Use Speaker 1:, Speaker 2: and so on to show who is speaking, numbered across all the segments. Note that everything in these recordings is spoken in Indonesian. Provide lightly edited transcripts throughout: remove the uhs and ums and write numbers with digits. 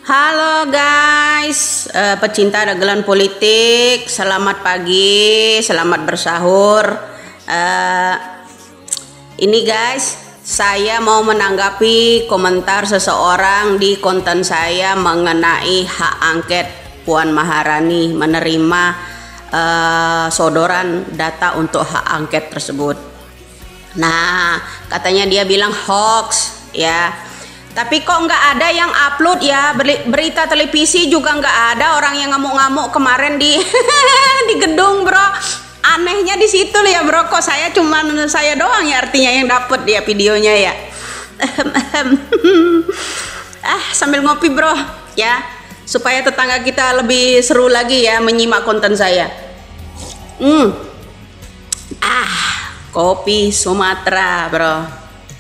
Speaker 1: Halo guys, pecinta dagelan politik, selamat pagi, selamat bersahur. Ini guys, saya mau menanggapi komentar seseorang di konten saya mengenai hak angket Puan Maharani menerima sodoran data untuk hak angket tersebut. Nah, katanya dia bilang hoax ya. Tapi kok nggak ada yang upload ya, berita televisi juga nggak ada orang yang ngamuk-ngamuk kemarin di di gedung, bro. Anehnya di situ ya, bro. Kok saya doang ya artinya yang dapet dia videonya ya. Sambil ngopi, bro, ya, supaya tetangga kita lebih seru lagi ya menyimak konten saya. Kopi Sumatera, bro,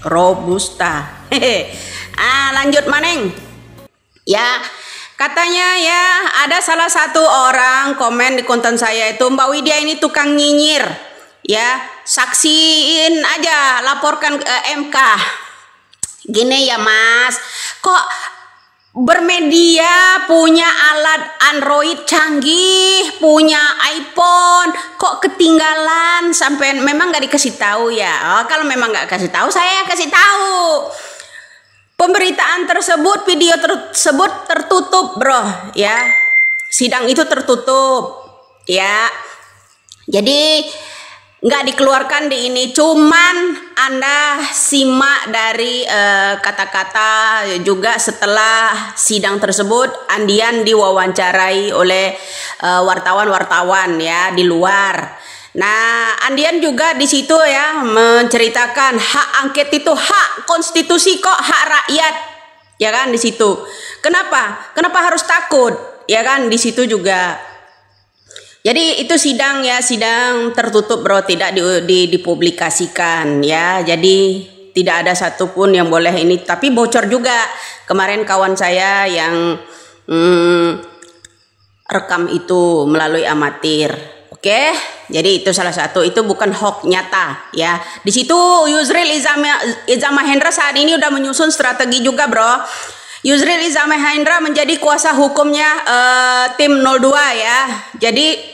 Speaker 1: robusta. Lanjut maneng. Ya, katanya ya ada salah satu orang komen di konten saya itu, Mbak Widya ini tukang nyinyir. Ya, saksiin aja, laporkan ke MK. Gini ya Mas, kok bermedia punya alat Android canggih, punya iPhone, kok ketinggalan sampai memang nggak dikasih tahu ya? Kalau memang nggak kasih tahu, saya kasih tahu. Pemberitaan tersebut, video tersebut tertutup, bro, ya. Sidang itu tertutup, ya. Jadi nggak dikeluarkan di ini. Cuman Anda simak dari kata-kata juga setelah sidang tersebut, Andian diwawancarai oleh wartawan-wartawan ya di luar. Nah, Andian juga di situ ya menceritakan hak angket itu hak konstitusi kok, hak rakyat. Ya kan di situ. Kenapa? Kenapa harus takut? Ya kan di situ juga. Jadi itu sidang ya, sidang tertutup, bro, tidak dipublikasikan ya. Jadi tidak ada satupun yang boleh ini, tapi bocor juga. Kemarin kawan saya yang rekam itu melalui amatir. Oke, jadi itu salah satu, itu bukan hoax nyata ya. Di situ Yusril Iza Mahendra saat ini udah menyusun strategi juga, bro. Yusril Iza Mahendra menjadi kuasa hukumnya tim 02 ya. Jadi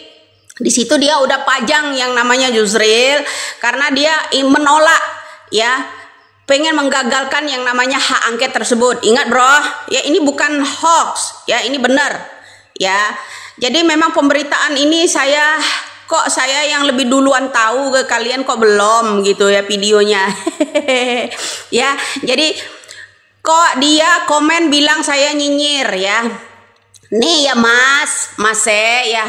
Speaker 1: di situ dia udah pajang yang namanya Yusril karena dia menolak ya, pengen menggagalkan yang namanya hak angket tersebut. Ingat, bro, ya ini bukan hoax ya, ini benar ya. Jadi memang pemberitaan ini saya yang lebih duluan tahu, ke kalian kok belum gitu ya videonya. Ya, jadi kok dia komen bilang saya nyinyir ya. Nih ya Mas ya,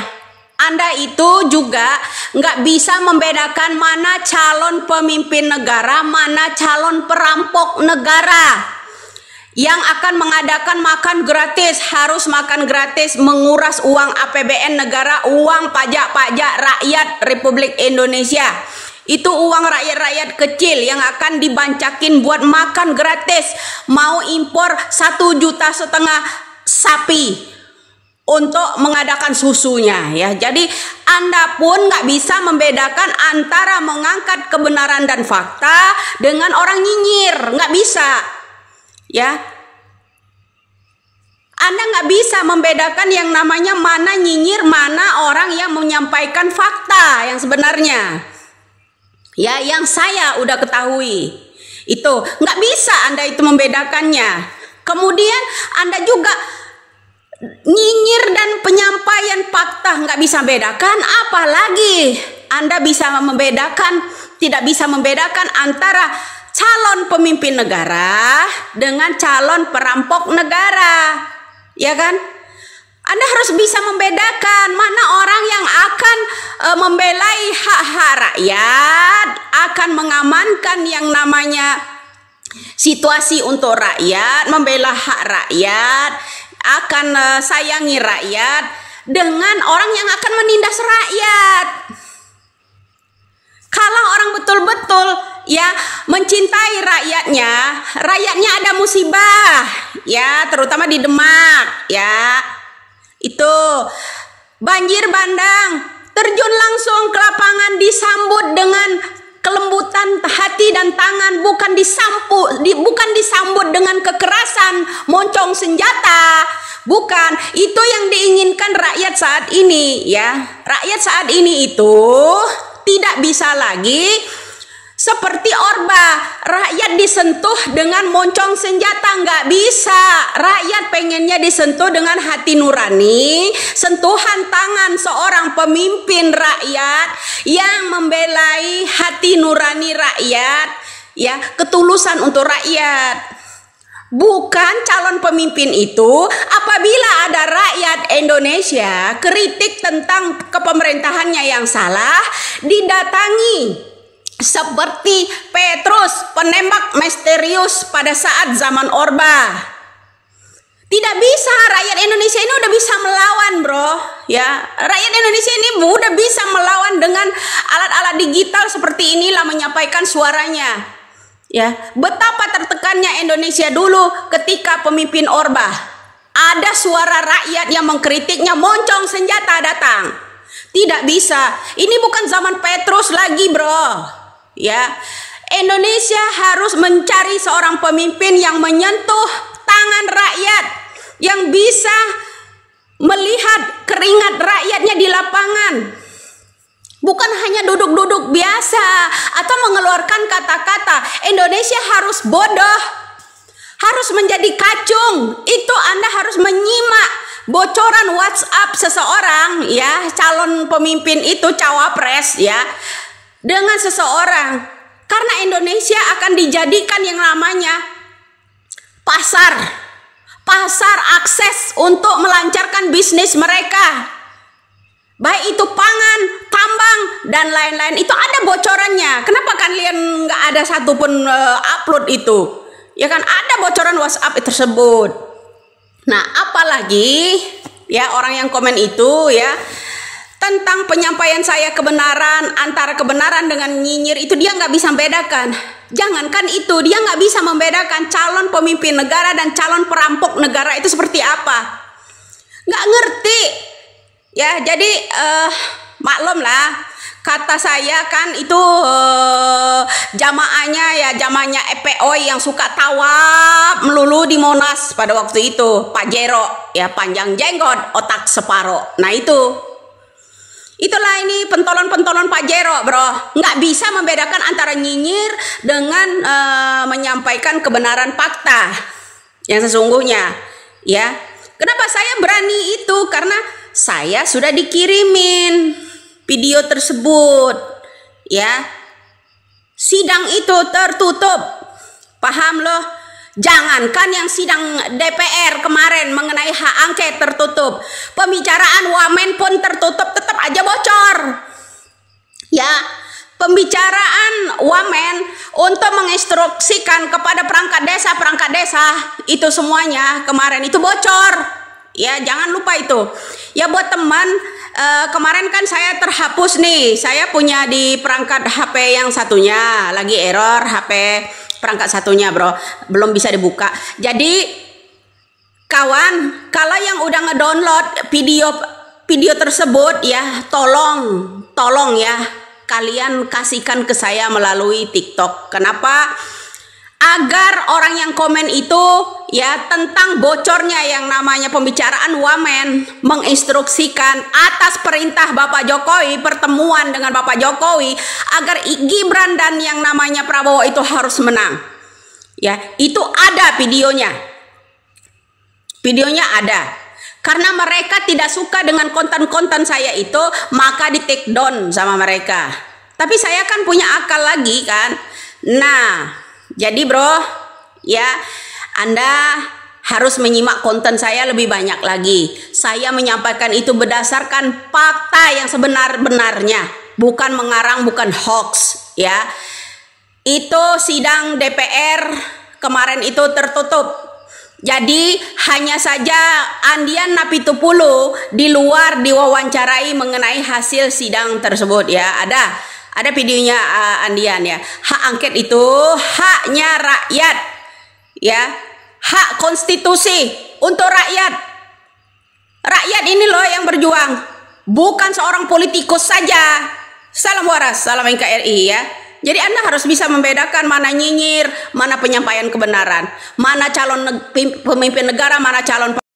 Speaker 1: Anda itu juga nggak bisa membedakan mana calon pemimpin negara, mana calon perampok negara. Yang akan mengadakan makan gratis, harus makan gratis, menguras uang APBN negara, uang pajak-pajak rakyat Republik Indonesia. Itu uang rakyat-rakyat kecil yang akan dibancakin buat makan gratis. Mau impor 1,5 juta sapi untuk mengadakan susunya ya. Jadi Anda pun nggak bisa membedakan antara mengangkat kebenaran dan fakta dengan orang nyinyir, nggak bisa. Ya, Anda nggak bisa membedakan yang namanya mana nyinyir, mana orang yang menyampaikan fakta yang sebenarnya. Ya, yang saya udah ketahui itu nggak bisa Anda itu membedakannya. Kemudian Anda juga nyinyir dan penyampaian fakta nggak bisa bedakan, apalagi Anda bisa membedakan, tidak bisa membedakan antara calon pemimpin negara dengan calon perampok negara, ya kan? Anda harus bisa membedakan mana orang yang akan membelai hak-hak rakyat, akan mengamankan yang namanya situasi untuk rakyat, membela hak rakyat, akan sayangi rakyat, dengan orang yang akan menindas rakyat. Kalau orang betul-betul ya mencintai rakyatnya ada musibah ya, terutama di Demak ya, itu banjir bandang, terjun langsung ke lapangan, disambut dengan kelembutan hati dan tangan, bukan disambut dengan kekerasan, moncong senjata, Bukan, itu yang diinginkan rakyat saat ini ya. Rakyat saat ini itu tidak bisa lagi seperti Orba, rakyat disentuh dengan moncong senjata, nggak bisa. Rakyat pengennya disentuh dengan hati nurani, sentuhan tangan seorang pemimpin rakyat yang membelai hati nurani rakyat, ya, ketulusan untuk rakyat. Bukan calon pemimpin itu apabila ada rakyat Indonesia kritik tentang kepemerintahannya yang salah, didatangi seperti Petrus penembak misterius pada saat zaman Orba. Tidak bisa, rakyat Indonesia ini udah bisa melawan, bro. Ya, rakyat Indonesia ini udah bisa melawan dengan alat-alat digital seperti inilah menyampaikan suaranya. Ya, betapa tertekannya Indonesia dulu ketika pemimpin Orba. Ada suara rakyat yang mengkritiknya, moncong senjata datang. Tidak bisa. Ini bukan zaman Petrus lagi, bro. Ya, Indonesia harus mencari seorang pemimpin yang menyentuh tangan rakyat, yang bisa melihat keringat rakyatnya di lapangan. Bukan hanya duduk-duduk biasa atau mengeluarkan kata-kata. Indonesia harus bodoh, harus menjadi kacung. Itu Anda harus menyimak bocoran WhatsApp seseorang, ya, calon pemimpin itu, cawapres, ya, dengan seseorang, karena Indonesia akan dijadikan yang namanya pasar akses untuk melancarkan bisnis mereka, baik itu pangan, tambang, dan lain-lain. Itu ada bocorannya. Kenapa kalian nggak ada satupun upload itu? Ya kan, ada bocoran WhatsApp tersebut. Nah, apalagi ya orang yang komen itu, ya, tentang penyampaian saya kebenaran, antara kebenaran dengan nyinyir, itu dia nggak bisa membedakan. Jangankan itu, dia nggak bisa membedakan calon pemimpin negara dan calon perampok negara itu seperti apa. Nggak ngerti. Ya, jadi maklum lah, kata saya kan itu jamaahnya EPO yang suka tawaf melulu di Monas pada waktu itu, Pak Jero, ya, panjang jenggot, otak separo. Nah itulah ini pentolon-pentolon Pak Jero, bro. Nggak bisa membedakan antara nyinyir dengan menyampaikan kebenaran fakta yang sesungguhnya. Ya, kenapa saya berani itu? Karena saya sudah dikirimin video tersebut. Ya, sidang itu tertutup. Paham loh? Jangankan yang sidang DPR kemarin mengenai hak angket tertutup, pembicaraan Wamen pun tertutup, tetap aja bocor. Ya, pembicaraan Wamen untuk menginstruksikan kepada perangkat desa itu semuanya kemarin itu bocor. Ya, jangan lupa itu. Ya, buat teman, kemarin kan saya terhapus nih. Saya punya di perangkat HP yang satunya lagi error, HP perangkat satunya, bro, belum bisa dibuka. Jadi kawan, kalau yang udah ngedownload video tersebut, ya, tolong ya, kalian kasihkan ke saya melalui TikTok. Kenapa? Agar orang yang komen itu, ya, tentang bocornya yang namanya pembicaraan Wamen, menginstruksikan atas perintah Bapak Jokowi, pertemuan dengan Bapak Jokowi, agar Gibran dan yang namanya Prabowo itu harus menang. Ya, itu ada videonya. Videonya ada. Karena mereka tidak suka dengan konten-konten saya itu, maka di take down sama mereka. Tapi saya kan punya akal lagi kan. Nah, jadi bro, ya, Anda harus menyimak konten saya lebih banyak lagi. Saya menyampaikan itu berdasarkan fakta yang sebenar-benarnya, bukan mengarang, bukan hoax, ya. Itu sidang DPR kemarin itu tertutup. Jadi hanya saja Andian Napitupulu di luar diwawancarai mengenai hasil sidang tersebut, ya. Ada videonya Andian, ya. Hak angket itu haknya rakyat, ya. Hak konstitusi untuk rakyat. Rakyat ini loh yang berjuang, bukan seorang politikus saja. Salam waras, salam NKRI, ya. Jadi Anda harus bisa membedakan mana nyinyir, mana penyampaian kebenaran, mana calon pemimpin negara, mana calon